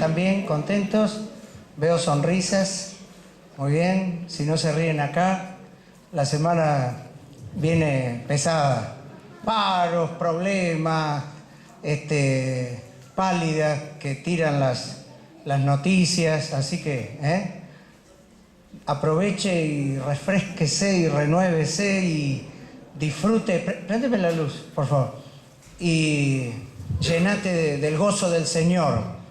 ¿Están bien? ¿Contentos? Veo sonrisas. Muy bien. Si no se ríen acá, la semana viene pesada. Paros, problemas, pálidas que tiran las noticias. Así que, aproveche y refrésquese y renuévese y disfrute. Préndeme la luz, por favor. Y llenate del gozo del Señor.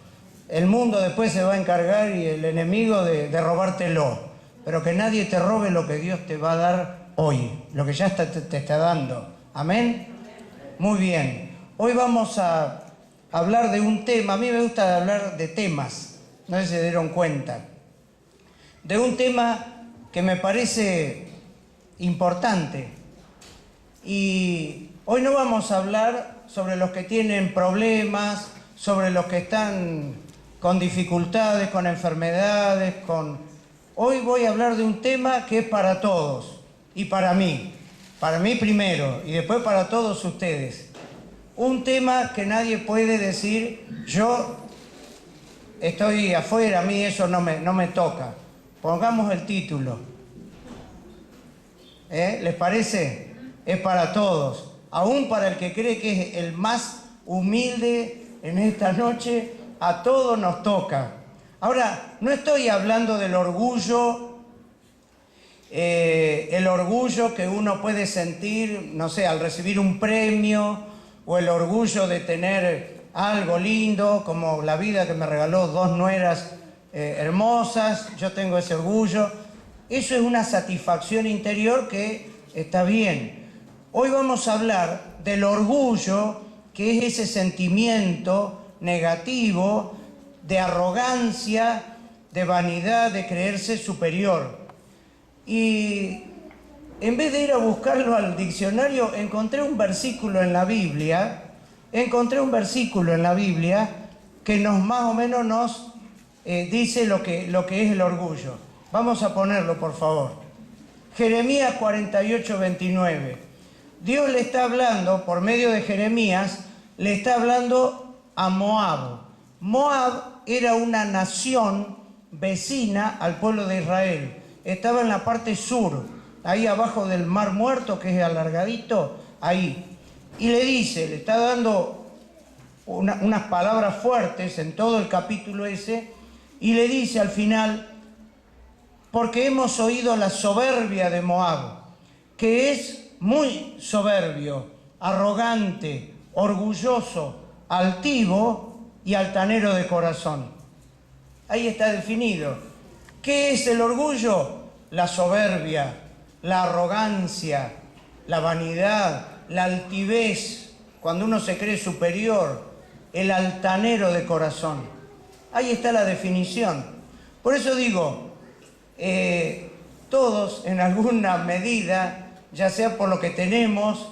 El mundo después se va a encargar y el enemigo de robártelo. Pero que nadie te robe lo que Dios te va a dar hoy, lo que ya te está dando. ¿Amén? Muy bien. Hoy vamos a hablar de un tema. A mí me gusta hablar de temas. No sé si se dieron cuenta. De un tema que me parece importante. Y hoy no vamos a hablar sobre los que tienen problemas, sobre los que están con dificultades, con enfermedades, Hoy voy a hablar de un tema que es para todos y para mí primero y después para todos ustedes. Un tema que nadie puede decir, yo estoy afuera, a mí eso no me toca. Pongamos el título. ¿Les parece? Es para todos. Aún para el que cree que es el más humilde en esta noche, a todos nos toca. Ahora, no estoy hablando del orgullo, el orgullo que uno puede sentir, no sé, al recibir un premio, o el orgullo de tener algo lindo, como la vida que me regaló 2 nueras hermosas. Yo tengo ese orgullo. Eso es una satisfacción interior que está bien. Hoy vamos a hablar del orgullo, que es ese sentimiento negativo de arrogancia, de vanidad, de creerse superior. Y en vez de ir a buscarlo al diccionario, encontré un versículo en la Biblia que más o menos nos dice lo que es el orgullo. Vamos a ponerlo, por favor. Jeremías 48, 29. Dios le está hablando, por medio de Jeremías, le está hablando a Moab. Moab era una nación vecina al pueblo de Israel. Estaba en la parte sur, ahí abajo del Mar Muerto, que es alargadito, ahí. Y le está dando unas palabras fuertes en todo el capítulo ese, y le dice al final, porque hemos oído la soberbia de Moab, que es muy soberbio, arrogante, orgulloso, altivo y altanero de corazón. Ahí está definido. ¿Qué es el orgullo? La soberbia, la arrogancia, la vanidad, la altivez, cuando uno se cree superior, el altanero de corazón. Ahí está la definición. Por eso digo, todos en alguna medida, ya sea por lo que tenemos,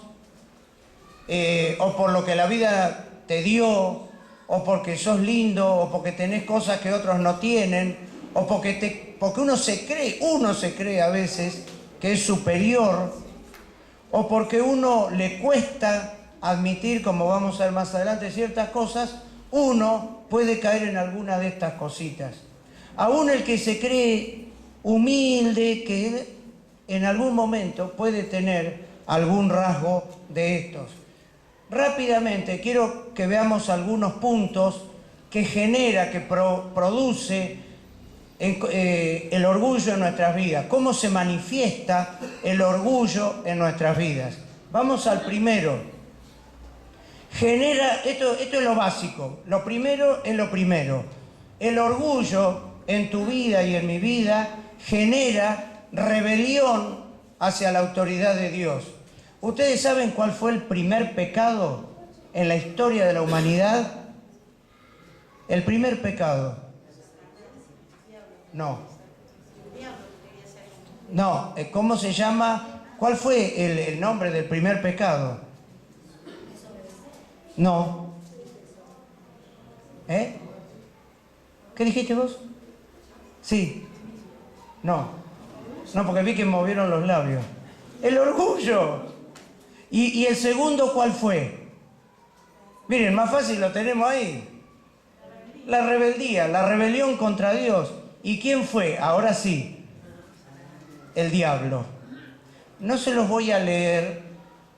o por lo que la vida te dio, o porque sos lindo, o porque tenés cosas que otros no tienen, o porque uno se cree a veces que es superior, o porque uno le cuesta admitir, como vamos a ver más adelante, ciertas cosas, uno puede caer en alguna de estas cositas. Aún el que se cree humilde, que en algún momento puede tener algún rasgo de estos. Rápidamente quiero que veamos algunos puntos que genera, que produce el orgullo en nuestras vidas. ¿Cómo se manifiesta el orgullo en nuestras vidas? Vamos al primero. Esto es lo básico. Lo primero es lo primero. El orgullo en tu vida y en mi vida genera rebelión hacia la autoridad de Dios. ¿Ustedes saben cuál fue el primer pecado en la historia de la humanidad? El primer pecado. No. ¿Cómo se llama? ¿Cuál fue el nombre del primer pecado? No. ¿Qué dijiste vos? Sí. No, porque vi que movieron los labios. El orgullo. ¿Y el segundo cuál fue? Miren, más fácil lo tenemos ahí. La rebeldía, la rebelión contra Dios. ¿Y quién fue? Ahora sí, el diablo. No se los voy a leer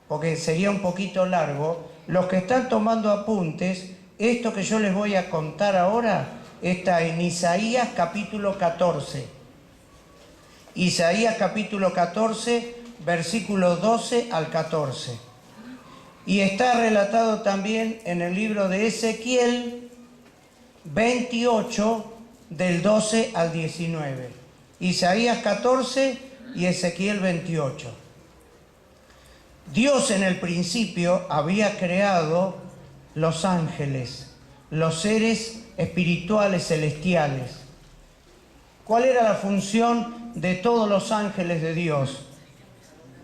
porque sería un poquito largo. Los que están tomando apuntes, esto que yo les voy a contar ahora está en Isaías capítulo 14. Isaías capítulo 14, versículos 12 al 14. Y está relatado también en el libro de Ezequiel 28, del 12 al 19. Isaías 14 y Ezequiel 28. Dios en el principio había creado los ángeles, los seres espirituales celestiales. ¿Cuál era la función de todos los ángeles de Dios?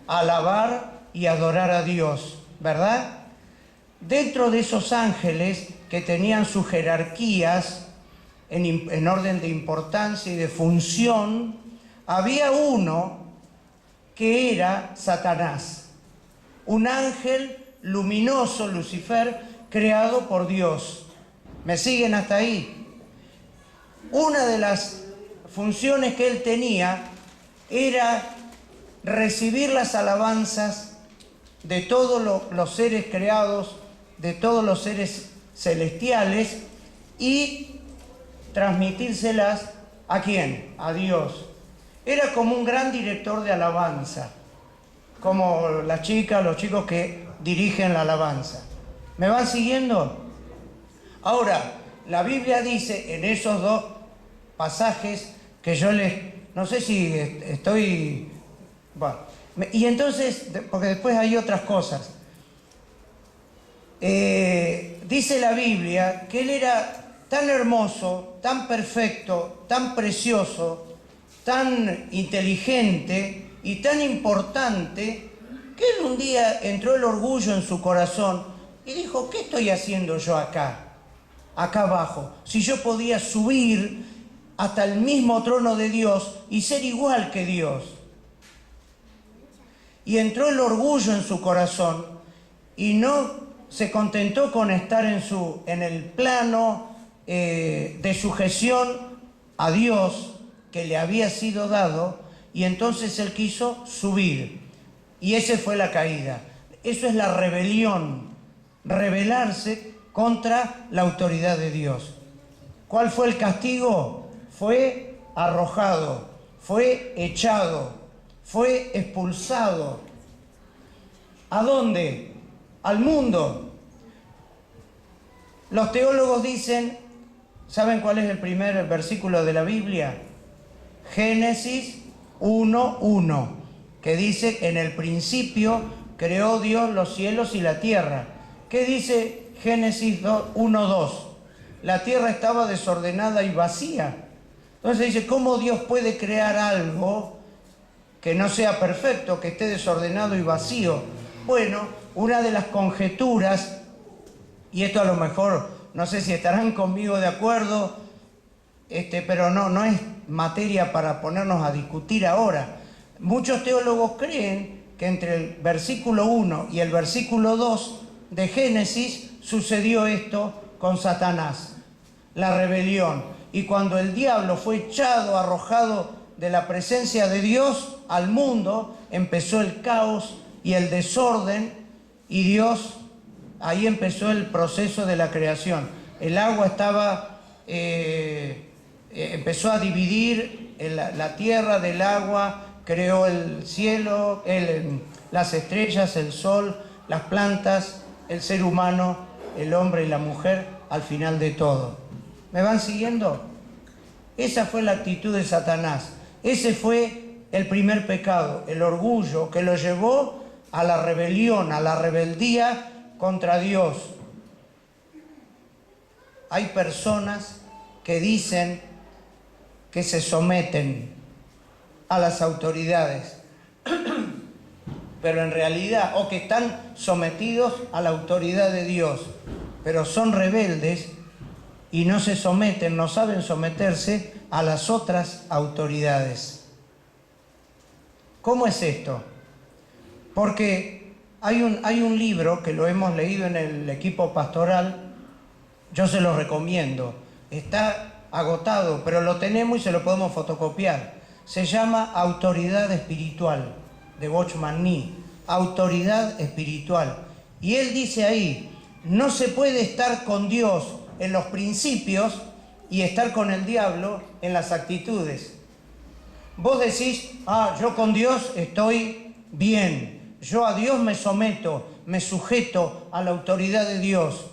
Alabar y adorar a Dios, ¿verdad? Dentro de esos ángeles que tenían sus jerarquías en orden de importancia y de función, había uno que era Satanás, un ángel luminoso, Lucifer, creado por Dios. ¿Me siguen hasta ahí? Una de las funciones que él tenía era recibir las alabanzas de todos los seres creados, de todos los seres celestiales, y transmitírselas ¿a quién? A Dios. Era como un gran director de alabanza, como las chicas, los chicos que dirigen la alabanza. ¿Me van siguiendo? Ahora, la Biblia dice en esos dos pasajes que yo no sé si estoy... Bueno, y entonces, porque después hay otras cosas. Dice la Biblia que él era tan hermoso, tan perfecto, tan precioso, tan inteligente y tan importante, que él un día entró el orgullo en su corazón y dijo: ¿qué estoy haciendo yo acá abajo? Si yo podía subir hasta el mismo trono de Dios y ser igual que Dios. Y entró el orgullo en su corazón y no se contentó con estar en el plano de sujeción a Dios que le había sido dado, y entonces él quiso subir. Y esa fue la caída. Eso es la rebelión, rebelarse contra la autoridad de Dios. ¿Cuál fue el castigo? Fue arrojado, fue echado, fue expulsado. ¿A dónde? Al mundo. Los teólogos dicen, ¿saben cuál es el primer versículo de la Biblia? Génesis 1:1, que dice: en el principio creó Dios los cielos y la tierra. ¿Qué dice Génesis 1:2? La tierra estaba desordenada y vacía. Entonces dice, ¿cómo Dios puede crear algo que no sea perfecto, que esté desordenado y vacío? Bueno, una de las conjeturas, y esto a lo mejor, no sé si estarán conmigo de acuerdo, pero no es materia para ponernos a discutir ahora. Muchos teólogos creen que entre el versículo 1 y el versículo 2 de Génesis sucedió esto con Satanás, la rebelión. Y cuando el diablo fue echado, arrojado de la presencia de Dios al mundo, empezó el caos y el desorden, y Dios, ahí empezó el proceso de la creación. El agua empezó a dividir la tierra del agua, creó el cielo, las estrellas, el sol, las plantas, el ser humano, el hombre y la mujer, al final de todo. ¿Me van siguiendo? Esa fue la actitud de Satanás. Ese fue el primer pecado, el orgullo, que lo llevó a la rebelión, a la rebeldía contra Dios. Hay personas que dicen que se someten a las autoridades, pero en realidad, o que están sometidos a la autoridad de Dios, pero son rebeldes y no se someten, no saben someterse a las otras autoridades. ¿Cómo es esto? Porque hay un libro que lo hemos leído en el equipo pastoral, yo se lo recomiendo. está agotado, pero lo tenemos y se lo podemos fotocopiar. Se llama autoridad espiritual, de Watchman Nee, autoridad espiritual. Y él dice ahí, no se puede estar con Dios en los principios y estar con el diablo en las actitudes. Vos decís, yo con Dios estoy bien, yo a Dios me someto, me sujeto a la autoridad de Dios,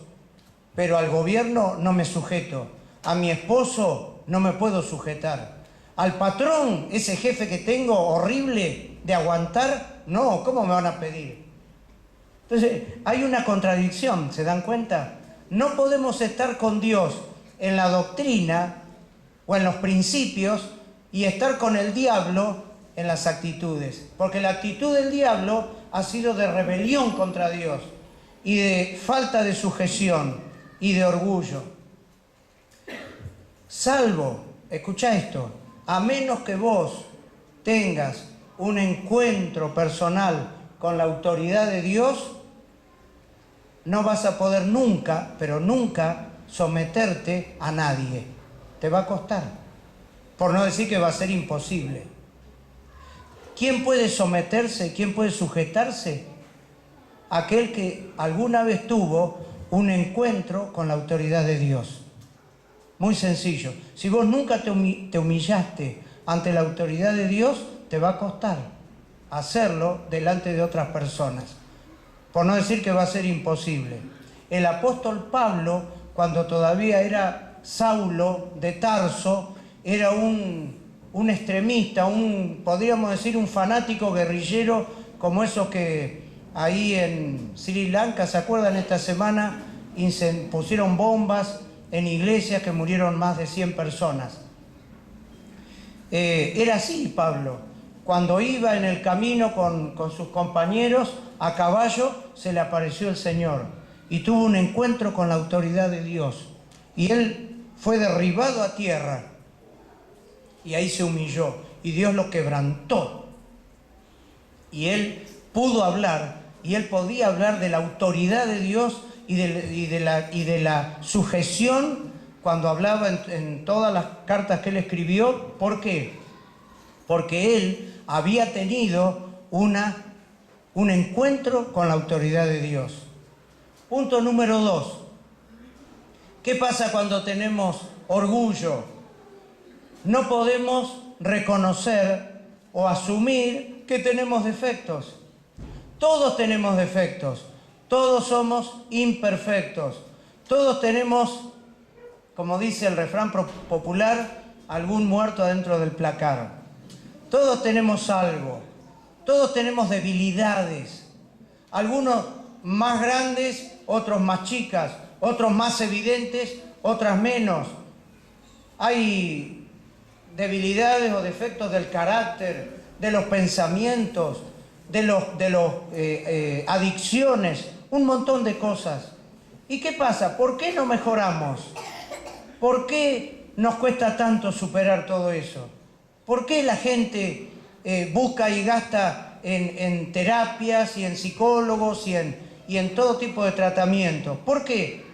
pero al gobierno no me sujeto, a mi esposo no me puedo sujetar, al patrón, ese jefe que tengo horrible de aguantar, no, ¿cómo me van a pedir? Entonces, hay una contradicción, ¿se dan cuenta? No podemos estar con Dios en la doctrina o en los principios y estar con el diablo en las actitudes, porque la actitud del diablo ha sido de rebelión contra Dios y de falta de sujeción y de orgullo. Salvo, escucha esto, a menos que vos tengas un encuentro personal con la autoridad de Dios, no vas a poder nunca, pero nunca, someterte a nadie. Te va a costar, por no decir que va a ser imposible. ¿Quién puede someterse? ¿Quién puede sujetarse? Aquel que alguna vez tuvo un encuentro con la autoridad de Dios. Muy sencillo. Si vos nunca te humillaste ante la autoridad de Dios, te va a costar hacerlo delante de otras personas. Por no decir que va a ser imposible. El apóstol Pablo, cuando todavía era Saulo de Tarso, era un extremista, podríamos decir un fanático guerrillero, como esos que ahí en Sri Lanka, ¿se acuerdan? Esta semana pusieron bombas en iglesias que murieron más de 100 personas. Era así Pablo. Cuando iba en el camino con sus compañeros a caballo, se le apareció el Señor y tuvo un encuentro con la autoridad de Dios. Y él fue derribado a tierra y ahí se humilló y Dios lo quebrantó. Y él pudo hablar y él podía hablar de la autoridad de Dios y de la sujeción cuando hablaba en todas las cartas que él escribió. ¿Por qué? Porque él había tenido un encuentro con la autoridad de Dios. Punto número 2. ¿Qué pasa cuando tenemos orgullo? No podemos reconocer o asumir que tenemos defectos. Todos tenemos defectos. Todos somos imperfectos. Todos tenemos, como dice el refrán popular, algún muerto adentro del placar. Todos tenemos algo. Todos tenemos debilidades. Algunos más grandes, otros más chicas, otros más evidentes, otras menos. Hay debilidades o defectos del carácter, de los pensamientos, de las adicciones, un montón de cosas. ¿Y qué pasa? ¿Por qué no mejoramos? ¿Por qué nos cuesta tanto superar todo eso? ¿Por qué la gente busca y gasta en terapias y en psicólogos y en todo tipo de tratamientos? ¿Por qué?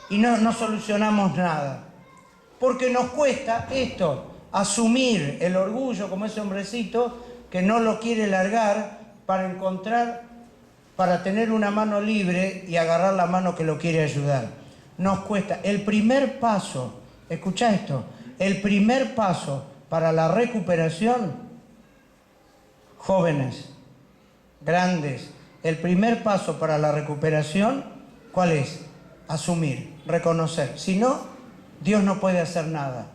Y no solucionamos nada. Porque nos cuesta esto, asumir el orgullo como ese hombrecito que no lo quiere largar para tener una mano libre y agarrar la mano que lo quiere ayudar. Nos cuesta. El primer paso, escuchá esto, el primer paso para la recuperación, jóvenes, grandes, el primer paso para la recuperación, ¿cuál es? Asumir, reconocer. Si no, Dios no puede hacer nada.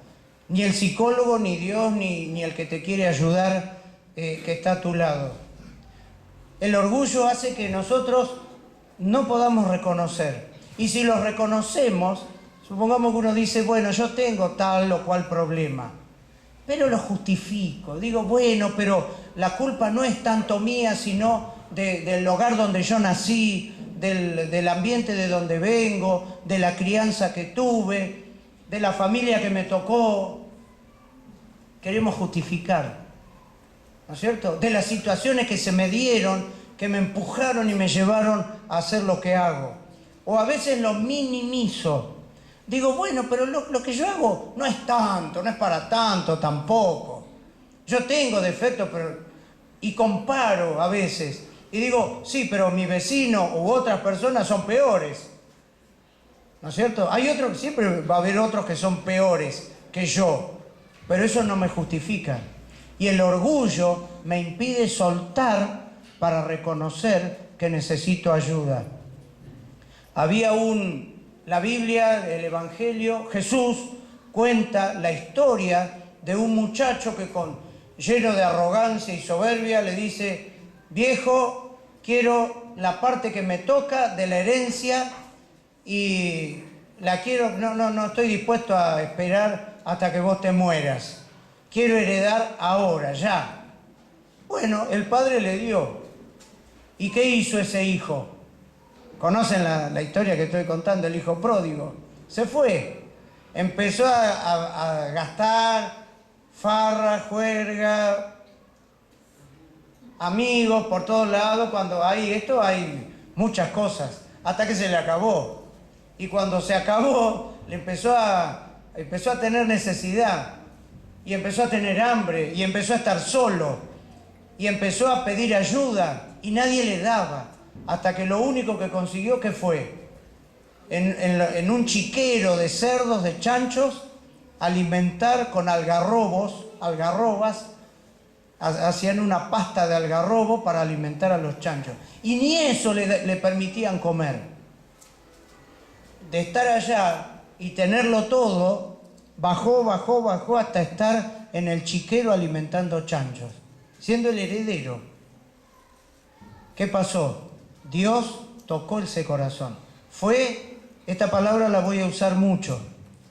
Ni el psicólogo, ni Dios, ni el que te quiere ayudar, que está a tu lado. El orgullo hace que nosotros no podamos reconocer. Y si lo reconocemos, supongamos que uno dice, bueno, yo tengo tal o cual problema, pero lo justifico. Digo, bueno, pero la culpa no es tanto mía, sino del hogar donde yo nací, del ambiente de donde vengo, de la crianza que tuve, de la familia que me tocó. Queremos justificar, ¿no es cierto? De las situaciones que se me dieron, que me empujaron y me llevaron a hacer lo que hago. O a veces lo minimizo. digo, bueno, pero lo que yo hago no es tanto, no es para tanto tampoco. Yo tengo defectos, y comparo a veces. Y digo, sí, pero mi vecino u otras personas son peores. ¿No es cierto? Hay otros, siempre va a haber otros que son peores que yo. Pero eso no me justifica. Y el orgullo me impide soltar para reconocer que necesito ayuda. Había la Biblia, el Evangelio, Jesús cuenta la historia de un muchacho que lleno de arrogancia y soberbia le dice, viejo, quiero la parte que me toca de la herencia y la quiero, no estoy dispuesto a esperar hasta que vos te mueras. Quiero heredar ahora, ya. Bueno, el padre le dio. ¿Y qué hizo ese hijo? ¿Conocen la historia que estoy contando? El hijo pródigo. Se fue. Empezó a gastar, farra, juerga, amigos por todos lados. Cuando hay muchas cosas. Hasta que se le acabó. Y cuando se acabó, empezó a tener necesidad. Y empezó a tener hambre. Y empezó a estar solo. Y empezó a pedir ayuda. Y nadie le daba. Hasta que lo único que consiguió, ¿qué fue? En un chiquero de cerdos, de chanchos, alimentar con algarrobas, hacían una pasta de algarrobo para alimentar a los chanchos. Y ni eso le permitían comer. De estar allá y tenerlo todo, bajó hasta estar en el chiquero alimentando chanchos, siendo el heredero. ¿Qué pasó? Dios tocó ese corazón. Esta palabra la voy a usar mucho,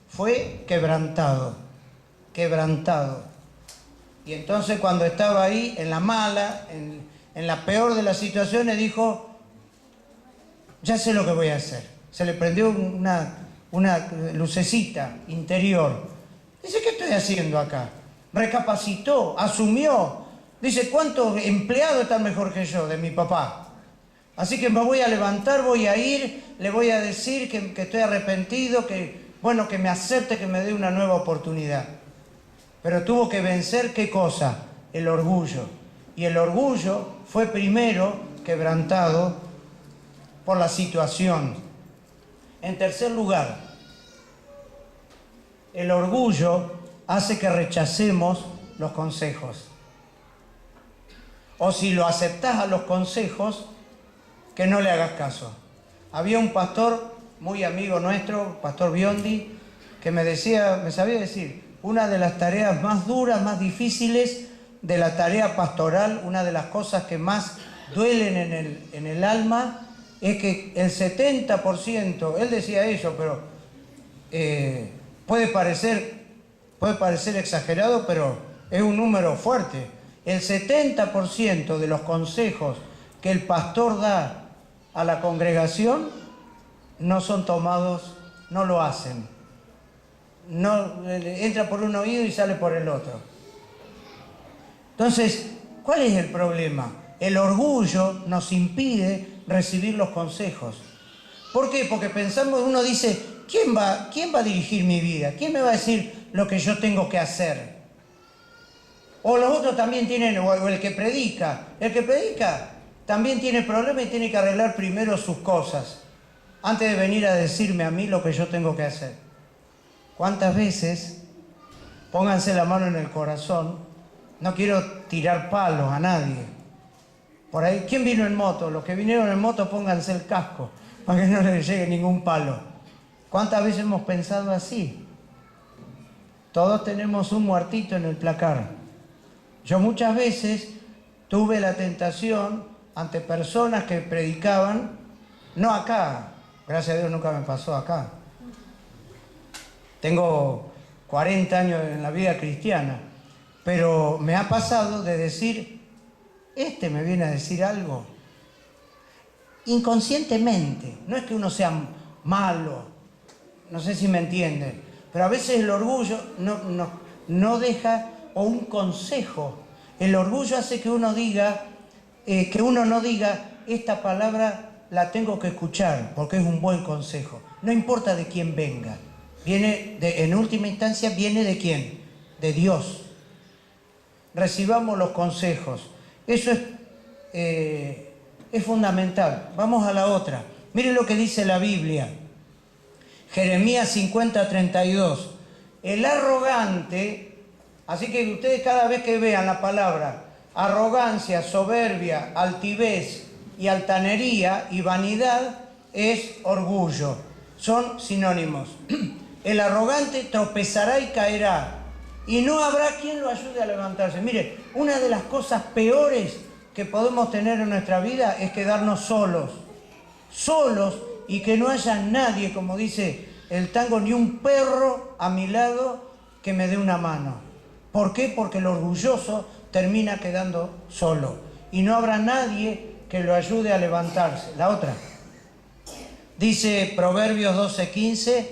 fue quebrantado. Y entonces cuando estaba ahí, en la mala, en la peor de las situaciones, dijo, ya sé lo que voy a hacer. Se le prendió una lucecita interior. Dice, ¿qué estoy haciendo acá? Recapacitó, asumió. Dice, ¿cuántos empleados están mejor que yo de mi papá? Así que me voy a levantar, voy a ir, le voy a decir que estoy arrepentido, que me acepte, que me dé una nueva oportunidad. Pero tuvo que vencer, ¿qué cosa? El orgullo. Y el orgullo fue primero quebrantado por la situación. En tercer lugar, el orgullo hace que rechacemos los consejos. O si lo aceptás a los consejos, que no le hagas caso. Había un pastor muy amigo nuestro, Pastor Biondi, que me sabía decir, una de las tareas más duras, más difíciles de la tarea pastoral, una de las cosas que más duelen en el alma, es que el 70%, él decía eso, pero puede parecer exagerado, pero es un número fuerte. El 70% de los consejos que el pastor da a la congregación no son tomados, no lo hacen. No, entra por un oído y sale por el otro. Entonces, ¿cuál es el problema? El orgullo nos impide recibir los consejos. ¿Por qué? Porque pensamos, uno dice, ¿quién va a dirigir mi vida? ¿Quién me va a decir lo que yo tengo que hacer? O los otros también tienen, o el que predica. El que predica también tiene problemas y tiene que arreglar primero sus cosas antes de venir a decirme a mí lo que yo tengo que hacer. ¿Cuántas veces, pónganse la mano en el corazón, no quiero tirar palos a nadie? Por ahí, ¿quién vino en moto? Los que vinieron en moto, pónganse el casco para que no les llegue ningún palo. ¿Cuántas veces hemos pensado así? Todos tenemos un muertito en el placar. Yo muchas veces tuve la tentación ante personas que predicaban, no acá, gracias a Dios nunca me pasó acá. Tengo 40 años en la vida cristiana, pero me ha pasado de decir, me viene a decir algo. Inconscientemente, no es que uno sea malo, no sé si me entienden, pero a veces el orgullo no deja, o un consejo, el orgullo hace que uno no diga, esta palabra la tengo que escuchar, porque es un buen consejo, no importa de quién venga. en última instancia, viene ¿de quién? De Dios. Recibamos los consejos. Eso es fundamental. Vamos a la otra. Miren lo que dice la Biblia. Jeremías 50:32. El arrogante, así que ustedes cada vez que vean la palabra arrogancia, soberbia, altivez y altanería y vanidad, es orgullo. Son sinónimos. El arrogante tropezará y caerá, y no habrá quien lo ayude a levantarse. Mire, una de las cosas peores que podemos tener en nuestra vida es quedarnos solos, y que no haya nadie, como dice el tango, ni un perro a mi lado que me dé una mano. ¿Por qué? Porque el orgulloso termina quedando solo y no habrá nadie que lo ayude a levantarse. La otra. Dice Proverbios 12:15,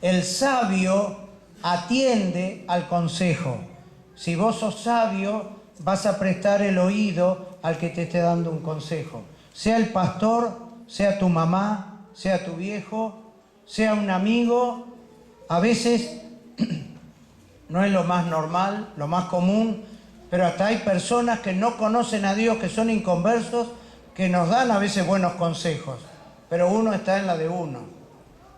el sabio atiende al consejo. Si vos sos sabio, vas a prestar el oído al que te esté dando un consejo. Sea el pastor, sea tu mamá, sea tu viejo, sea un amigo. A veces no es lo más normal, lo más común, pero hasta hay personas que no conocen a Dios, que son inconversos, que nos dan a veces buenos consejos, pero uno está en la de uno.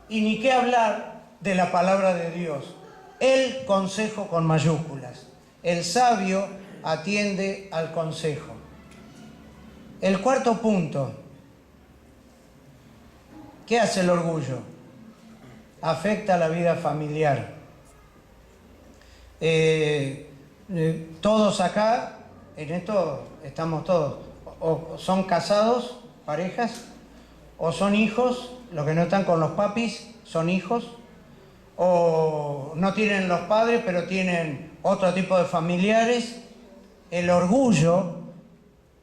Y ni qué hablar de la palabra de Dios, el consejo con mayúsculas. El sabio atiende al consejo. El cuarto punto. ¿Qué hace el orgullo? Afecta la vida familiar. Todos acá, en esto estamos todos, o son casados, parejas, o son hijos, los que no están con los papis son hijos, o no tienen los padres, pero tienen otro tipo de familiares. El orgullo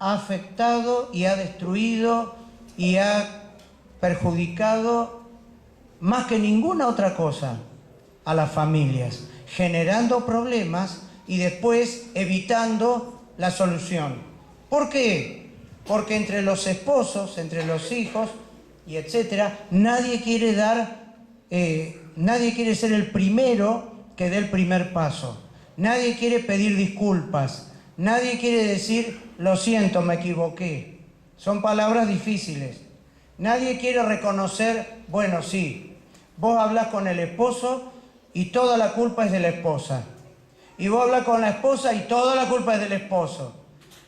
ha afectado y ha destruido y ha perjudicado más que ninguna otra cosa a las familias, generando problemas y después evitando la solución. ¿Por qué? Porque entre los esposos, entre los hijos y etcétera, nadie quiere ser el primero que dé el primer paso. Nadie quiere pedir disculpas. Nadie quiere decir, lo siento, me equivoqué. Son palabras difíciles. Nadie quiere reconocer, bueno, sí, vos hablás con el esposo y toda la culpa es de la esposa. Y vos hablas con la esposa y toda la culpa es del esposo.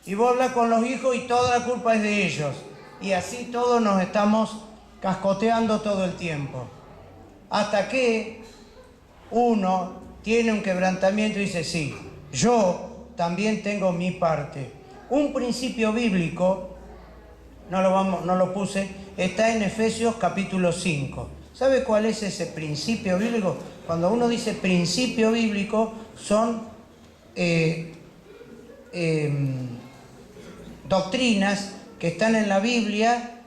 Y vos hablas con los hijos y toda la culpa es de ellos. Y así todos nos estamos cascoteando todo el tiempo. Hasta que uno tiene un quebrantamiento y dice, sí, yo también tengo mi parte. Un principio bíblico, no lo puse, está en Efesios capítulo 5. ¿Sabe cuál es ese principio bíblico? Cuando uno dice principio bíblico, son doctrinas que están en la Biblia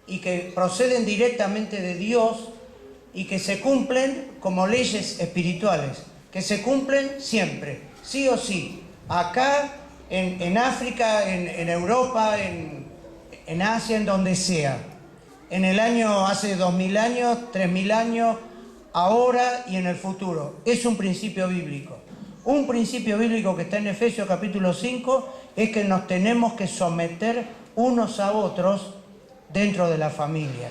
y que proceden directamente de Dios y que se cumplen como leyes espirituales, que se cumplen siempre, sí o sí, acá, en África, en Europa, en Asia, en donde sea, en el año, hace 2000 años, 3000 años, ahora y en el futuro. Es un principio bíblico. Un principio bíblico que está en Efesios capítulo 5 es que nos tenemos que someter unos a otros dentro de la familia.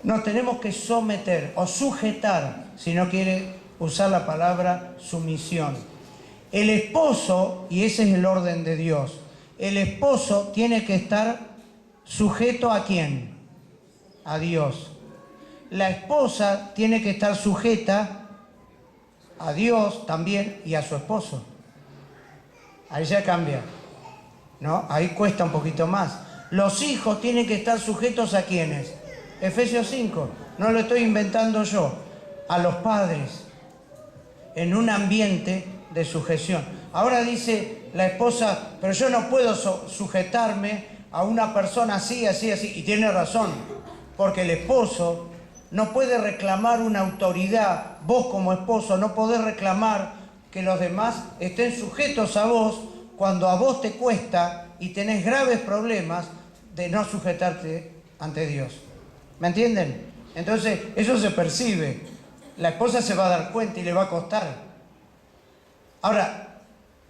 Nos tenemos que someter o sujetar, si no quiere usar la palabra sumisión. El esposo, y ese es el orden de Dios, el esposo tiene que estar sujeto ¿a quién? A Dios. La esposa tiene que estar sujeta a Dios también y a su esposo. Ahí ya cambia, ¿no? Ahí cuesta un poquito más. Los hijos tienen que estar sujetos ¿a quiénes? Efesios 5, no lo estoy inventando yo, a los padres, en un ambiente de sujeción. Ahora dice la esposa, pero yo no puedo sujetarme a una persona así, así, así, y tiene razón, porque el esposo no puede reclamar una autoridad, vos como esposo no podés reclamar que los demás estén sujetos a vos cuando a vos te cuesta y tenés graves problemas de no sujetarte ante Dios. ¿Me entienden? Entonces, eso se percibe. la esposa se va a dar cuenta y le va a costar. Ahora,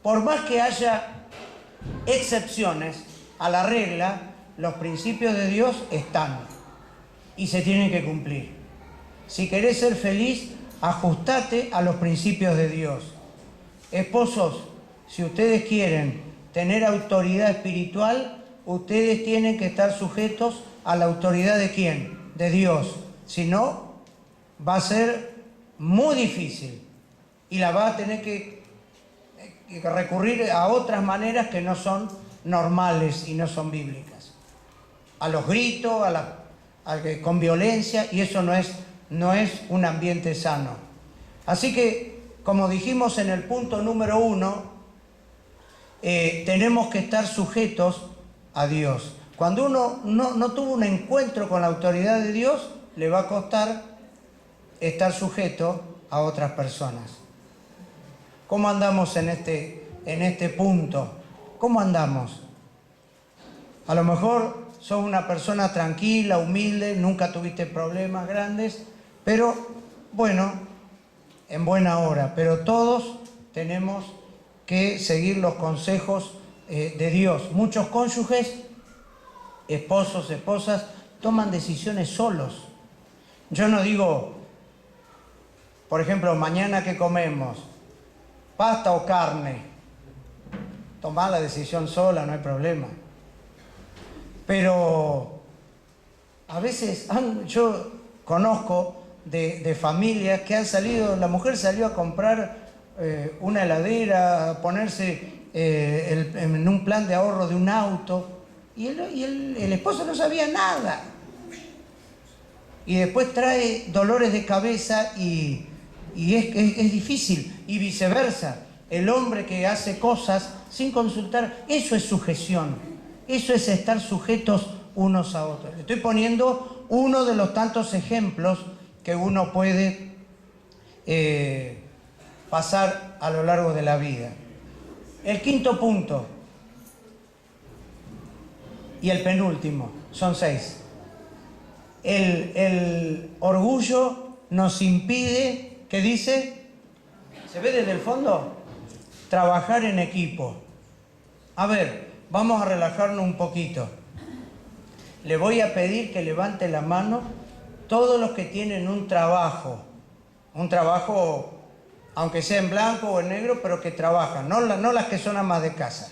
por más que haya excepciones a la regla, los principios de Dios están y se tienen que cumplir. Si querés ser feliz, ajustate a los principios de Dios. Esposos, si ustedes quieren tener autoridad espiritual, ustedes tienen que estar sujetos a la autoridad ¿de quién? De Dios. Si no, va a ser muy difícil y la va a tener que recurrir a otras maneras que no son normales y no son bíblicas. A los gritos, con violencia, y eso no es un ambiente sano. Así que, como dijimos en el punto número 1, tenemos que estar sujetos a Dios. Cuando uno no tuvo un encuentro con la autoridad de Dios, le va a costar estar sujeto a otras personas. ¿Cómo andamos en este punto? ¿Cómo andamos? A lo mejor sos una persona tranquila, humilde, nunca tuviste problemas grandes, pero bueno, en buena hora. Pero todos tenemos que seguir los consejos de Dios. Muchos cónyuges, esposos, esposas, toman decisiones solos. Yo no digo, por ejemplo, mañana ¿qué comemos? ¿Pasta o carne? Tomá la decisión sola, no hay problema. Pero a veces yo conozco de familias que han salido, la mujer salió a comprar una heladera, a ponerse en un plan de ahorro de un auto, y el esposo no sabía nada. Y después trae dolores de cabeza y es difícil. Y viceversa, el hombre que hace cosas sin consultar, eso es sujeción, eso es estar sujetos unos a otros. Estoy poniendo uno de los tantos ejemplos que uno puede pasar a lo largo de la vida. El quinto punto y el penúltimo, son 6. El orgullo nos impide, ¿qué dice? ¿Se ve desde el fondo? Trabajar en equipo. A ver, vamos a relajarnos un poquito. Le voy a pedir que levante la mano todos los que tienen un trabajo, aunque sea en blanco o en negro, pero que trabajan, no las que son amas de casa.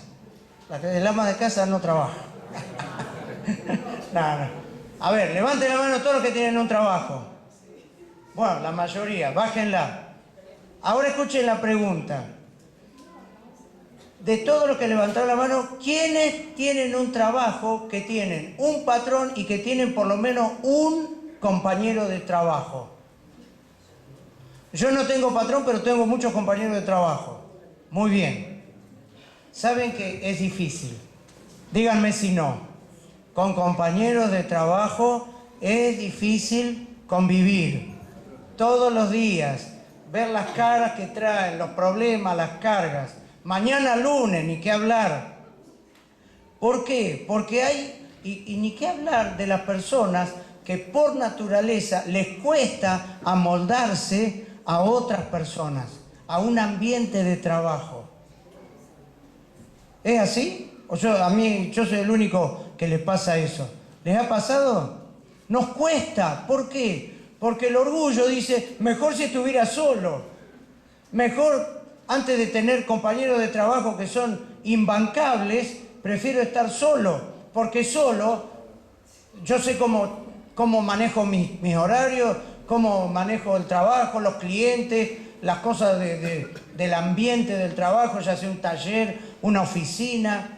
Las que son amas de casa no trabajan. No. A ver, levante la mano todos los que tienen un trabajo. Bueno, la mayoría, bájenla. Ahora escuchen la pregunta. De todos los que levantaron la mano, ¿quiénes tienen un trabajo que tienen un patrón y que tienen por lo menos un compañero de trabajo? Yo no tengo patrón, pero tengo muchos compañeros de trabajo. Muy bien. Saben que es difícil. Díganme si no. Con compañeros de trabajo es difícil convivir. Todos los días, ver las caras que traen, los problemas, las cargas. Mañana lunes, ni qué hablar. ¿Por qué? Porque hay, y ni qué hablar de las personas que por naturaleza les cuesta amoldarse a otras personas, a un ambiente de trabajo. ¿Es así? ¿O yo soy el único que le pasa eso? ¿Les ha pasado? Nos cuesta. ¿Por qué? Porque el orgullo dice, mejor si estuviera solo. Mejor, antes de tener compañeros de trabajo que son imbancables, prefiero estar solo. Porque solo, yo sé cómo manejo mis horarios, cómo manejo el trabajo, los clientes, las cosas del ambiente del trabajo, ya sea un taller, una oficina.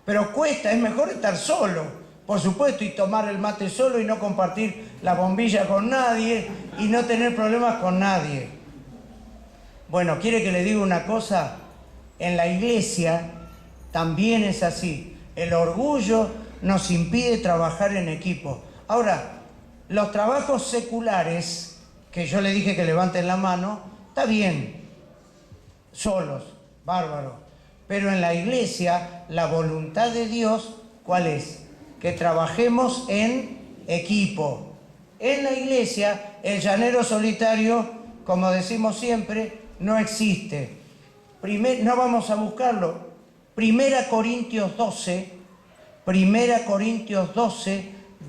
Pero cuesta, es mejor estar solo, por supuesto, y tomar el mate solo y no compartir la bombilla con nadie y no tener problemas con nadie. Bueno, ¿quiere que le diga una cosa? En la iglesia también es así. El orgullo nos impide trabajar en equipo. Ahora, los trabajos seculares, que yo le dije que levanten la mano, está bien, solos, bárbaro. Pero en la iglesia, la voluntad de Dios, ¿cuál es? Que trabajemos en equipo. En la iglesia, el llanero solitario como decimos siempre, no existe. No vamos a buscarlo. Primera Corintios 12,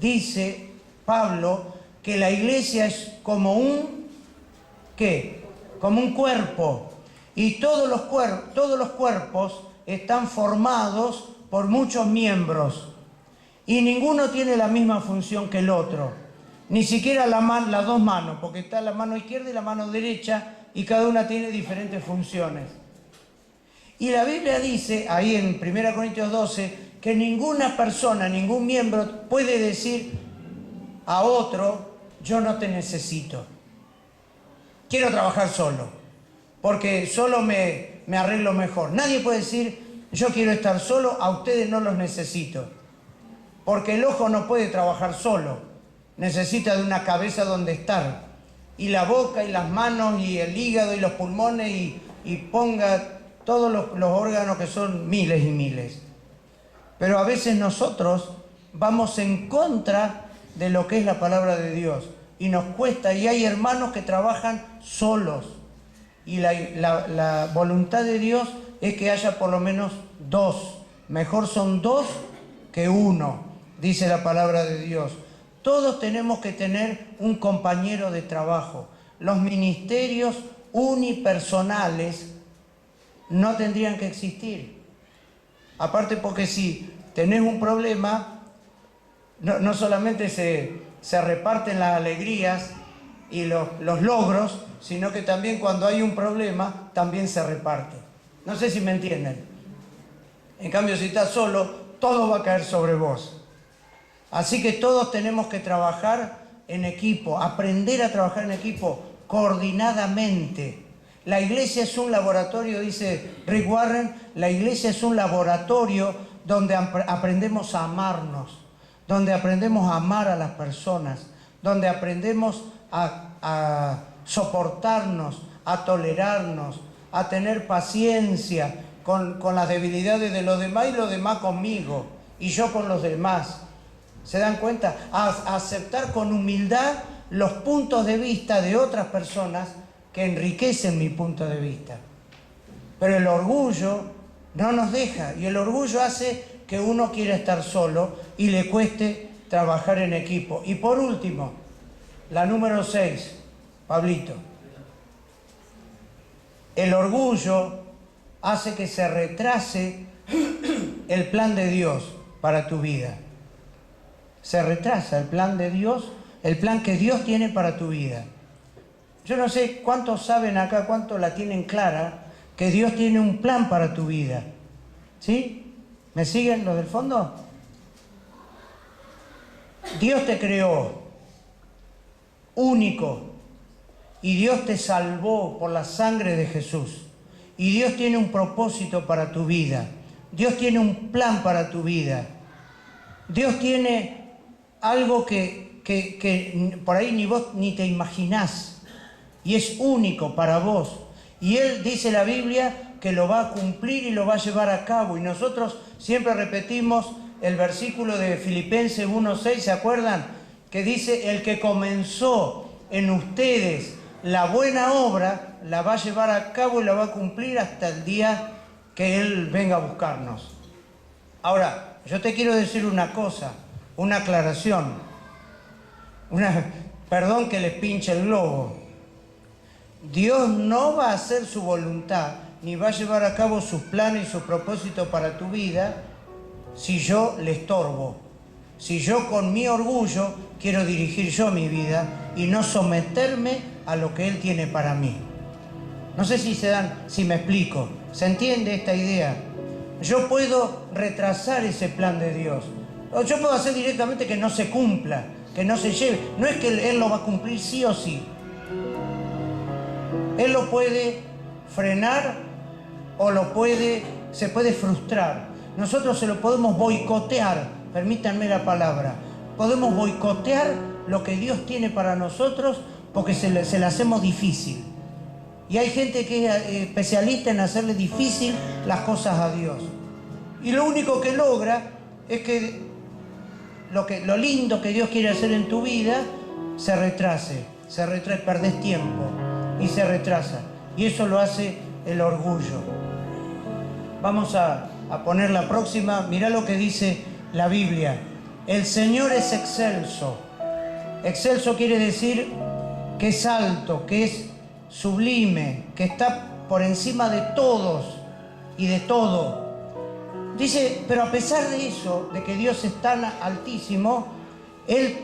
dice Pablo que la iglesia es como un, ¿qué? Como un cuerpo. Y todos los cuerpos están formados por muchos miembros. Y ninguno tiene la misma función que el otro. Ni siquiera las dos manos, porque está la mano izquierda y la mano derecha, y cada una tiene diferentes funciones. Y la Biblia dice, ahí en 1 Corintios 12, que ninguna persona, ningún miembro puede decir a otro, yo no te necesito. Quiero trabajar solo, porque solo me arreglo mejor. Nadie puede decir, yo quiero estar solo, a ustedes no los necesito. Porque el ojo no puede trabajar solo, necesita de una cabeza donde estar. Y la boca y las manos y el hígado y los pulmones y ponga todos los órganos, que son miles y miles. Pero a veces nosotros vamos en contra de lo que es la palabra de Dios y nos cuesta, y hay hermanos que trabajan solos, y la voluntad de Dios es que haya por lo menos dos. Mejor son dos que uno, dice la palabra de Dios. Todos tenemos que tener un compañero de trabajo. Los ministerios unipersonales no tendrían que existir. Aparte, porque si tenés un problema, no solamente se reparten las alegrías y los logros, sino que también cuando hay un problema, también se reparte. No sé si me entienden. En cambio, si estás solo, todo va a caer sobre vos. Así que todos tenemos que trabajar en equipo, aprender a trabajar en equipo coordinadamente. La iglesia es un laboratorio, dice Rick Warren, la iglesia es un laboratorio donde aprendemos a amarnos, donde aprendemos a amar a las personas, donde aprendemos a soportarnos, a tolerarnos, a tener paciencia con las debilidades de los demás y los demás conmigo, y yo con los demás. ¿Se dan cuenta? A aceptar con humildad los puntos de vista de otras personas que enriquecen mi punto de vista. Pero el orgullo no nos deja, y el orgullo hace que uno quiera estar solo y le cueste trabajar en equipo. Y por último, la número 6, Pablito. El orgullo hace que se retrase el plan de Dios para tu vida. Se retrasa el plan de Dios, el plan que Dios tiene para tu vida. Yo no sé cuántos saben acá, cuántos la tienen clara, que Dios tiene un plan para tu vida. ¿Sí? ¿Me siguen los del fondo? Dios te creó único, y Dios te salvó por la sangre de Jesús. Y Dios tiene un propósito para tu vida. Dios tiene un plan para tu vida. Dios tiene algo que por ahí ni vos ni te imaginás, y es único para vos. Y Él, dice la Biblia, que lo va a cumplir y lo va a llevar a cabo. Y nosotros siempre repetimos el versículo de Filipenses 1:6, ¿se acuerdan? Que dice, el que comenzó en ustedes la buena obra, la va a llevar a cabo y la va a cumplir hasta el día que Él venga a buscarnos. Ahora, yo te quiero decir una cosa, una aclaración, perdón que les pinche el globo. Dios no va a hacer su voluntad, ni va a llevar a cabo sus planes y sus propósitos para tu vida, si yo le estorbo. Si yo con mi orgullo quiero dirigir yo mi vida y no someterme a lo que Él tiene para mí. No sé si me explico. ¿Se entiende esta idea? Yo puedo retrasar ese plan de Dios. O yo puedo hacer directamente que no se cumpla, que no se lleve. No es que Él lo va a cumplir sí o sí. Él lo puede frenar o se puede frustrar. Nosotros se lo podemos boicotear, permítanme la palabra. Podemos boicotear lo que Dios tiene para nosotros porque se le hacemos difícil. Y hay gente que es especialista en hacerle difícil las cosas a Dios. Y lo único que logra es que lo lindo que Dios quiere hacer en tu vida se retrase, perdés tiempo. y se retrasa. Y eso lo hace el orgullo. Vamos a poner la próxima. Mirá lo que dice la Biblia. El Señor es excelso. Excelso quiere decir que es alto, que es sublime, que está por encima de todos y de todo. Dice, pero a pesar de eso, de que Dios es tan altísimo, Él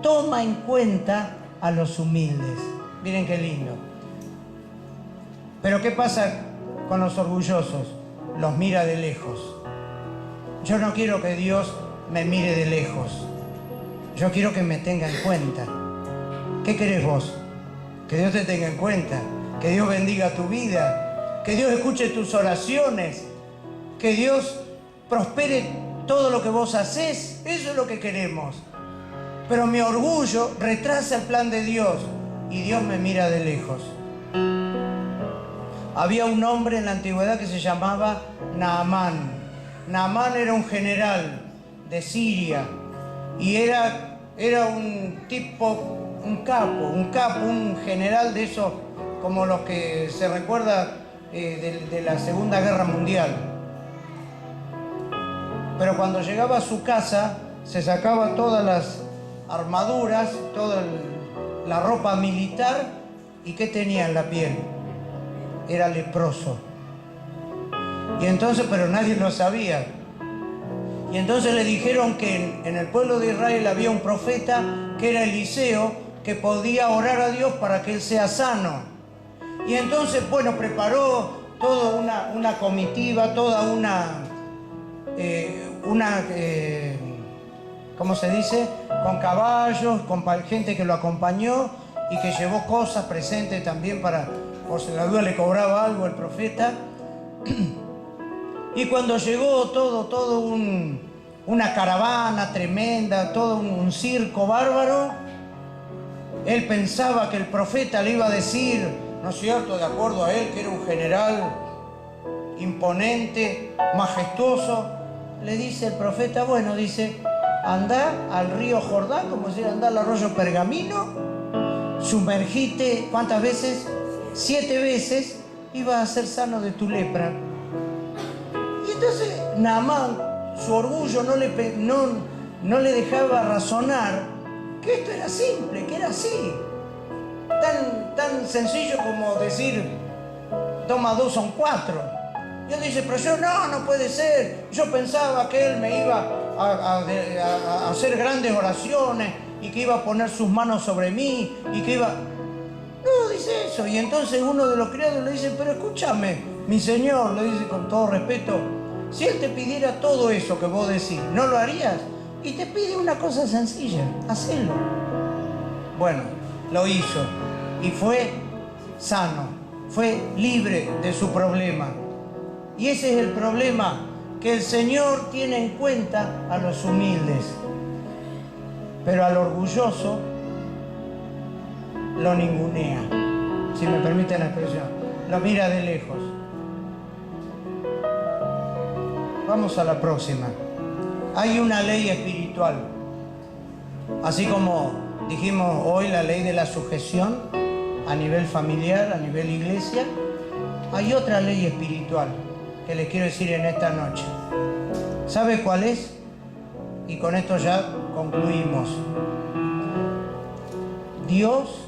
toma en cuenta a los humildes. Miren qué lindo. Pero ¿qué pasa con los orgullosos? Los mira de lejos. Yo no quiero que Dios me mire de lejos. Yo quiero que me tenga en cuenta. ¿Qué querés vos? Que Dios te tenga en cuenta. Que Dios bendiga tu vida. Que Dios escuche tus oraciones. Que Dios prospere todo lo que vos hacés. Eso es lo que queremos. Pero mi orgullo retrasa el plan de Dios. Y Dios me mira de lejos. Había un hombre en la antigüedad que se llamaba Naamán. Naamán era un general de Siria y era un tipo, un capo, un general de esos como los que se recuerda de la Segunda Guerra Mundial. Pero cuando llegaba a su casa se sacaba todas las armaduras, toda la ropa militar, y ¿qué tenía en la piel? Era leproso. Y entonces, pero nadie lo sabía. Y entonces le dijeron que en el pueblo de Israel había un profeta que era Eliseo, que podía orar a Dios para que él sea sano. Y entonces, bueno, preparó toda una comitiva, toda ¿cómo se dice? Con caballos, con gente que lo acompañó y que llevó cosas presentes también para, por si la duda le cobraba algo el profeta. Y cuando llegó todo una caravana tremenda, todo un circo bárbaro, él pensaba que el profeta le iba a decir, ¿no es cierto?, de acuerdo a él, que era un general imponente, majestuoso. Le dice el profeta, bueno, dice, andá al río Jordán, como si andá al arroyo Pergamino, sumergite, ¿cuántas veces? 7 veces, y vas a ser sano de tu lepra. Y entonces Naamán, su orgullo no le dejaba razonar que esto era simple, que era así. Tan sencillo como decir, toma 2 son 4. Y él dice, pero yo no puede ser. Yo pensaba que él me iba a hacer grandes oraciones y que iba a poner sus manos sobre mí y que iba... No, dice eso. Y entonces uno de los criados le dice, pero escúchame, mi señor, le dice con todo respeto, si él te pidiera todo eso que vos decís, ¿no lo harías? Y te pide una cosa sencilla, hacelo. Bueno, lo hizo y fue sano, fue libre de su problema. Y ese es el problema, que el Señor tiene en cuenta a los humildes, pero al orgulloso lo ningunea, si me permiten la expresión, lo mira de lejos. Vamos a la próxima. Hay una ley espiritual, así como dijimos hoy la ley de la sujeción a nivel familiar, a nivel iglesia, hay otra ley espiritual que les quiero decir en esta noche. ¿Sabe cuál es? Y con esto ya concluimos. Dios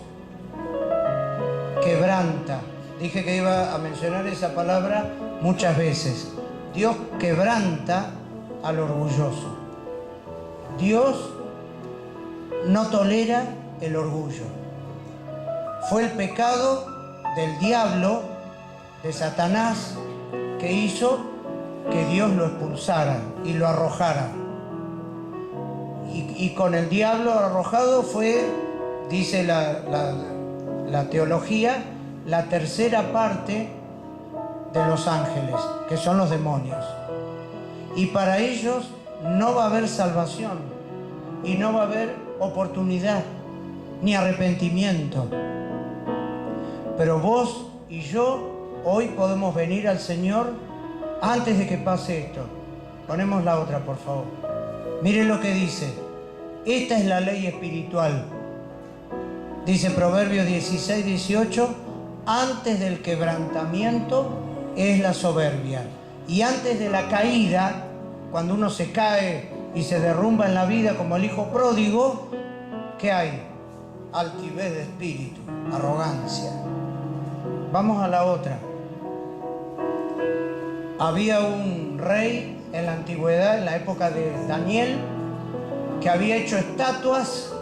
quebranta. Dije que iba a mencionar esa palabra muchas veces. Dios quebranta al orgulloso. Dios no tolera el orgullo. Fue el pecado del diablo, de Satanás, que hizo que Dios lo expulsara y lo arrojara. Y con el diablo arrojado fue, dice la teología, la tercera parte de los ángeles, que son los demonios. Y para ellos no va a haber salvación y no va a haber oportunidad ni arrepentimiento. Pero vos y yo hoy podemos venir al Señor antes de que pase esto. Ponemos la otra, por favor. Miren lo que dice. Esta es la ley espiritual. Dice Proverbios 16, 18, antes del quebrantamiento es la soberbia. Y antes de la caída, cuando uno se cae y se derrumba en la vida como el hijo pródigo, ¿qué hay? Altivez de espíritu, arrogancia. Vamos a la otra. Había un rey en la antigüedad, en la época de Daniel, que había hecho estatuas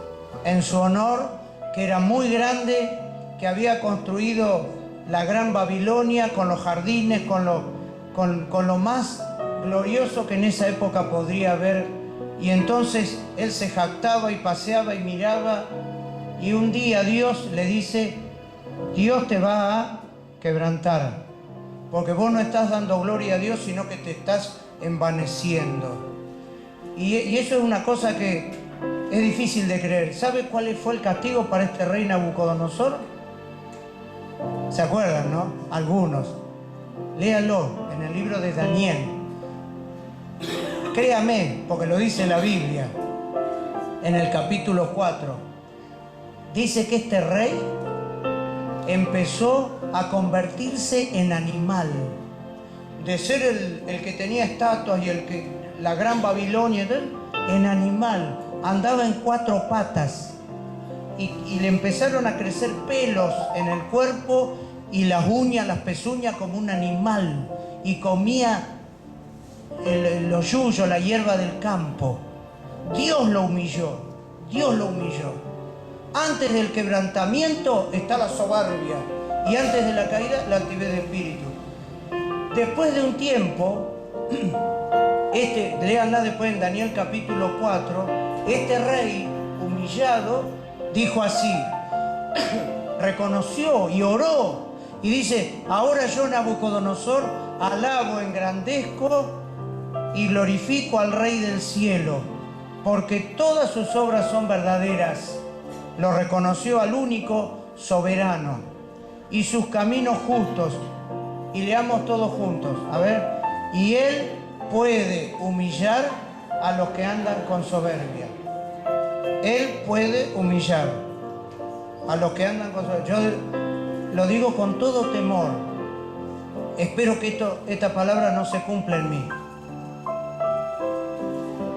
en su honor, que era muy grande, que había construido la gran Babilonia con los jardines, con lo más glorioso que en esa época podría haber. Y entonces él se jactaba y paseaba y miraba, y un día Dios le dice: Dios te va a quebrantar, porque vos no estás dando gloria a Dios, sino que te estás envaneciendo. Y eso es una cosa que es difícil de creer. ¿Sabe cuál fue el castigo para este rey Nabucodonosor? ¿Se acuerdan, no? Algunos. Léanlo en el libro de Daniel. Créame, porque lo dice la Biblia, en el capítulo 4. Dice que este rey empezó a convertirse en animal. De ser el que tenía estatuas y la gran Babilonia, en animal. Andaba en 4 patas. Y le empezaron a crecer pelos en el cuerpo y las uñas, las pezuñas, como un animal. Y comía los yuyos, la hierba del campo. Dios lo humilló. Dios lo humilló. Antes del quebrantamiento está la soberbia. Y antes de la caída, la altivez de espíritu. Después de un tiempo, léanla después en Daniel capítulo 4, este rey humillado dijo así, reconoció y oró, y dice: ahora yo, Nabucodonosor, alabo, engrandezco y glorifico al Rey del cielo, porque todas sus obras son verdaderas. Lo reconoció al único soberano y sus caminos justos. Y leamos todos juntos, a ver. Y él puede humillar a los que andan con soberbia. Él puede humillar a los que andan con soberbia. Yo lo digo con todo temor. Espero que esta palabra no se cumpla en mí.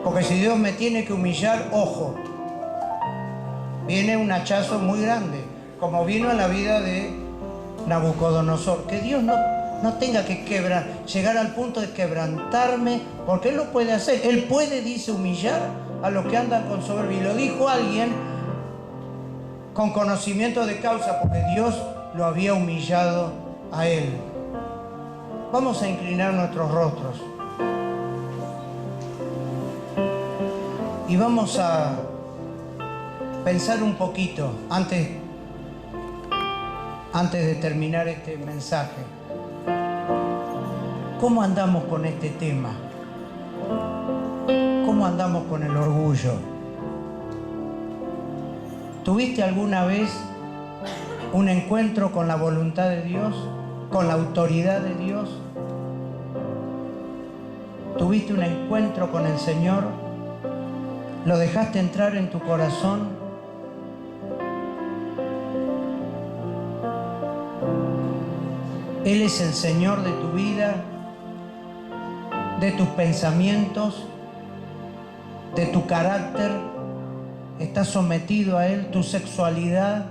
Porque si Dios me tiene que humillar, ojo, viene un hachazo muy grande, como vino en la vida de Nabucodonosor. Que Dios no tenga que llegar al punto de quebrantarme, porque Él lo puede hacer. Él puede, dice, humillar a los que andan con soberbia. Y lo dijo alguien con conocimiento de causa, porque Dios lo había humillado a él. Vamos a inclinar nuestros rostros y vamos a pensar un poquito antes de terminar este mensaje. ¿Cómo andamos con este tema? ¿Cómo andamos con el orgullo? ¿Tuviste alguna vez un encuentro con la voluntad de Dios, con la autoridad de Dios? ¿Tuviste un encuentro con el Señor? ¿Lo dejaste entrar en tu corazón? Él es el Señor de tu vida, de tus pensamientos, de tu carácter. Estás sometido a Él, tu sexualidad.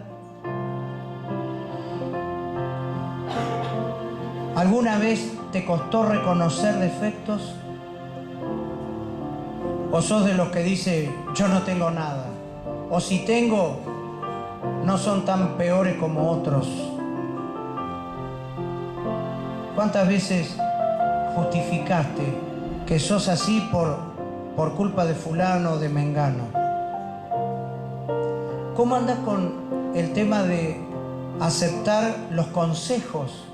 ¿Alguna vez te costó reconocer defectos? ¿O sos de los que dice, yo no tengo nada? O si tengo, no son tan peores como otros. ¿Cuántas veces justificaste que sos así por culpa de fulano o de mengano? ¿Cómo andas con el tema de aceptar los consejos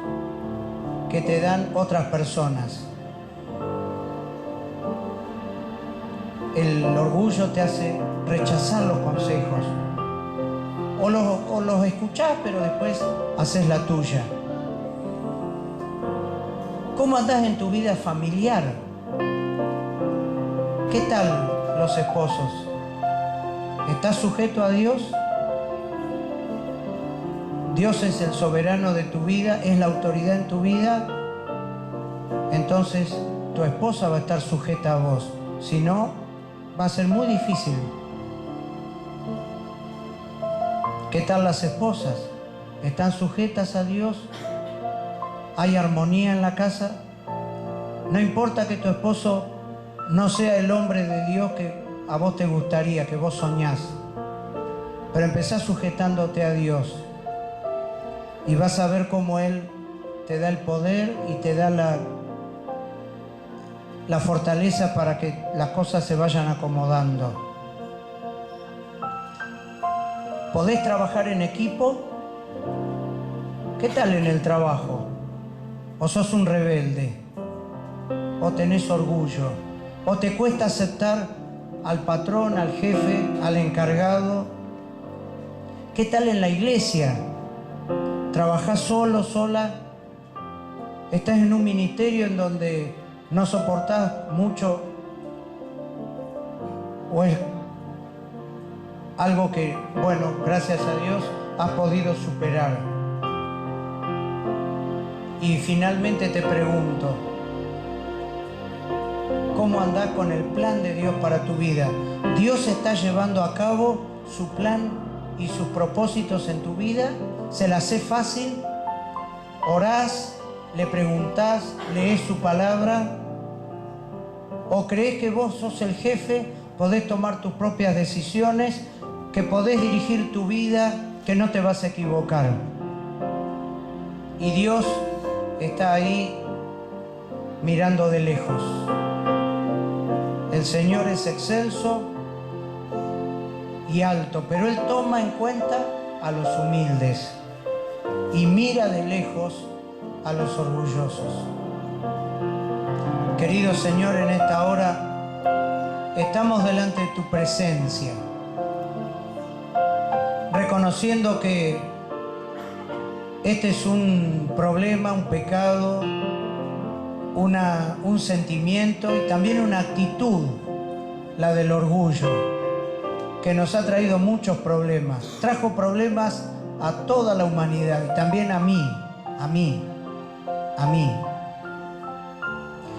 que te dan otras personas? El orgullo te hace rechazar los consejos. O los escuchás, pero después haces la tuya. ¿Cómo andás en tu vida familiar? ¿Qué tal los esposos? ¿Estás sujeto a Dios? Dios es el soberano de tu vida, es la autoridad en tu vida, entonces tu esposa va a estar sujeta a vos. Si no, va a ser muy difícil. ¿Qué tal las esposas? ¿Están sujetas a Dios? ¿Hay armonía en la casa? No importa que tu esposo no sea el hombre de Dios que a vos te gustaría, que vos soñás, pero empezás sujetándote a Dios y vas a ver cómo Él te da el poder y te da la fortaleza para que las cosas se vayan acomodando. ¿Podés trabajar en equipo? ¿Qué tal en el trabajo? ¿O sos un rebelde? ¿O tenés orgullo? ¿O te cuesta aceptar al patrón, al jefe, al encargado? ¿Qué tal en la iglesia? ¿Trabajás solo, sola? ¿Estás en un ministerio en donde no soportás mucho? ¿O es algo que, bueno, gracias a Dios, has podido superar? Y finalmente te pregunto, ¿cómo andás con el plan de Dios para tu vida? ¿Dios está llevando a cabo su plan y sus propósitos en tu vida? ¿Se la hace fácil? ¿Orás? ¿Le preguntás? ¿Lees su palabra? ¿O crees que vos sos el jefe? ¿Podés tomar tus propias decisiones? ¿Que podés dirigir tu vida? ¿Que no te vas a equivocar? Y Dios está ahí mirando de lejos. El Señor es excelso y alto, pero Él toma en cuenta a los humildes y mira de lejos a los orgullosos. Querido Señor, en esta hora estamos delante de tu presencia, reconociendo que este es un problema, un pecado, un sentimiento y también una actitud, la del orgullo, que nos ha traído muchos problemas. Trajo problemas a toda la humanidad y también a mí.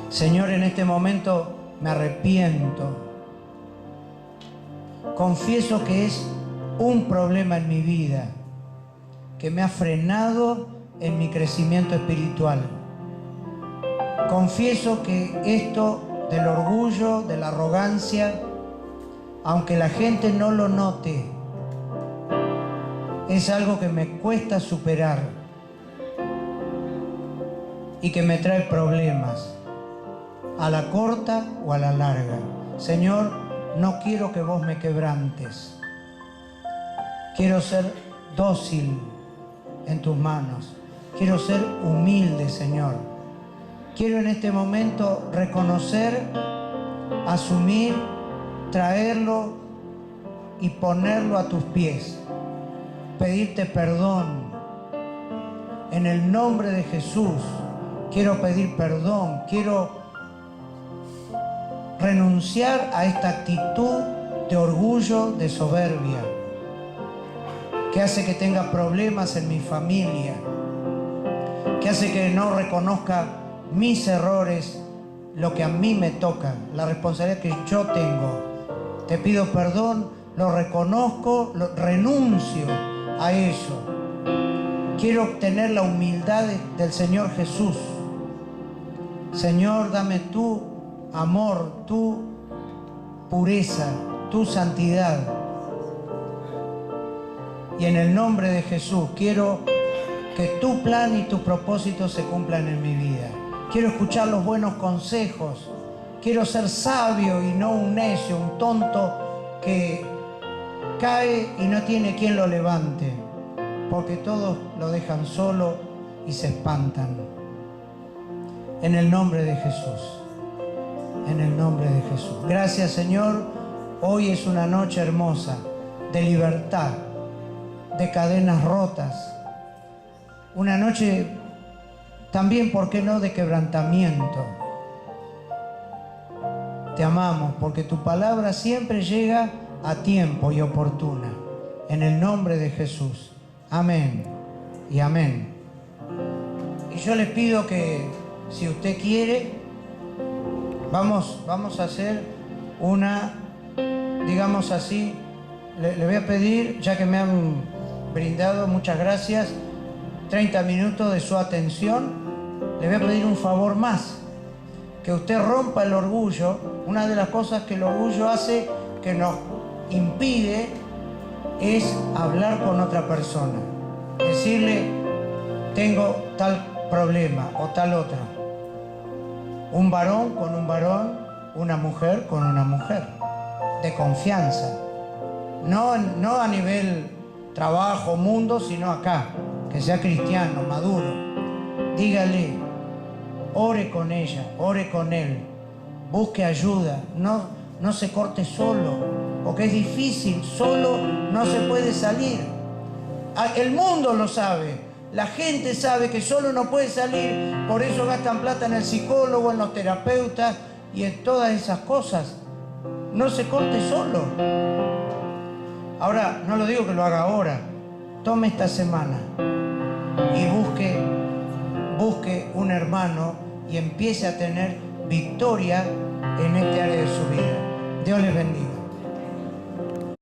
Señor, en este momento me arrepiento. Confieso que es un problema en mi vida que me ha frenado en mi crecimiento espiritual. Confieso que esto del orgullo, de la arrogancia, aunque la gente no lo note, es algo que me cuesta superar y que me trae problemas, a la corta o a la larga. Señor, no quiero que vos me quebrantes. Quiero ser dócil en tus manos. Quiero ser humilde, Señor. Quiero en este momento reconocer, asumir, traerlo y ponerlo a tus pies. Pedirte perdón. En el nombre de Jesús, quiero pedir perdón. Quiero renunciar a esta actitud de orgullo, de soberbia, que hace que tenga problemas en mi familia, que hace que no reconozca mis errores, lo que a mí me toca, la responsabilidad que yo tengo. Te pido perdón, lo reconozco, renuncio a eso. Quiero obtener la humildad del Señor Jesús. Señor, dame tu amor, tu pureza, tu santidad. Y en el nombre de Jesús quiero que tu plan y tus propósitos se cumplan en mi vida. Quiero escuchar los buenos consejos. Quiero ser sabio y no un necio, un tonto que cae y no tiene quien lo levante, porque todos lo dejan solo y se espantan. En el nombre de Jesús. En el nombre de Jesús. Gracias, Señor. Hoy es una noche hermosa de libertad, de cadenas rotas. Una noche también, ¿por qué no?, de quebrantamiento. Te amamos porque tu palabra siempre llega a tiempo y oportuna. En el nombre de Jesús. Amén. y amén. Y yo les pido que, si usted quiere, vamos a hacer una, digamos así, le voy a pedir, ya que me han brindado, muchas gracias, 30 minutos de su atención, le voy a pedir un favor más, que usted rompa el orgullo. Una de las cosas que el orgullo hace, que nos impide, es hablar con otra persona, decirle, tengo tal problema o tal otra. Un varón con un varón, una mujer con una mujer, de confianza. No a nivel trabajo, mundo, sino acá, que sea cristiano, maduro. Dígale, ore con ella, ore con él, busque ayuda, no se corte solo, porque es difícil, solo no se puede salir. El mundo lo sabe, la gente sabe que solo no puede salir, por eso gastan plata en el psicólogo, en los terapeutas y en todas esas cosas. No se corte solo. Ahora, no lo digo que lo haga ahora, tome esta semana y busque un hermano y empiece a tener victoria en este área de su vida. Dios les bendiga.